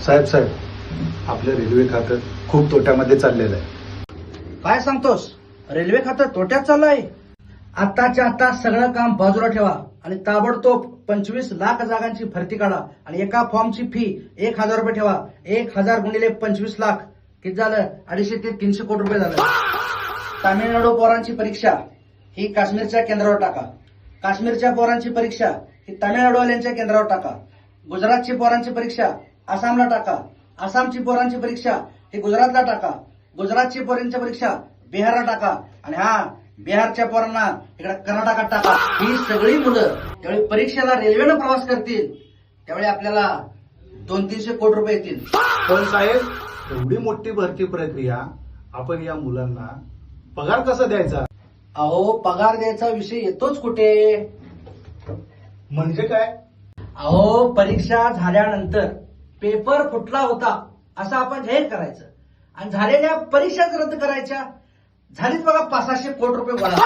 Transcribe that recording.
साहेब आपलं रेल्वे खातं खूप तोट्यामध्ये चाललेलं आहे. काय सांगतोस? रेल्वे खातं तोट्यात चाललंय? आताच्या आता सगळं काम बाजूला ठेवा आणि ताबडतोब 25 लाख जागांची भरती काढा आणि एका फॉर्मची फी 1,000 रुपये ठेवा. 1,000 गुणिले 25 लाख किती झालं? 250 ते 300 कोटी रुपये झालं. तामिळनाडू पोरांची परीक्षा ही काश्मीरच्या केंद्रावर टाका. काश्मीरच्या पोरांची परीक्षा ही तामिळनाडूवाल्यांच्या केंद्रावर टाका. गुजरातची पोरांची परीक्षा आसामला टाका. आसामची पोरांची परीक्षा ही गुजरातला टाका. गुजरातची पोरांची परीक्षा बिहारला टाका. आणि बिहारच्या पोरांना इकडे कर्नाटकात टाका. ही सगळी मुलं त्यावेळी परीक्षेला रेल्वेनं प्रवास करतील, त्यावेळी आपल्याला 200-300 कोटी रुपये येतील. पण साहेब एवढी मोठी भरती प्रक्रिया आपण या मुलांना पगार कसा द्यायचा? अहो, पगार द्यायचा विषय येतोच कुठे? म्हणजे काय? अहो, परीक्षा झाल्यानंतर पेपर फुटला होता असं आपण जाहीर करायचं आणि झालेल्या परीक्षाच रद्द करायच्या. झालीच बघा 500 कोटी रुपये गोळा.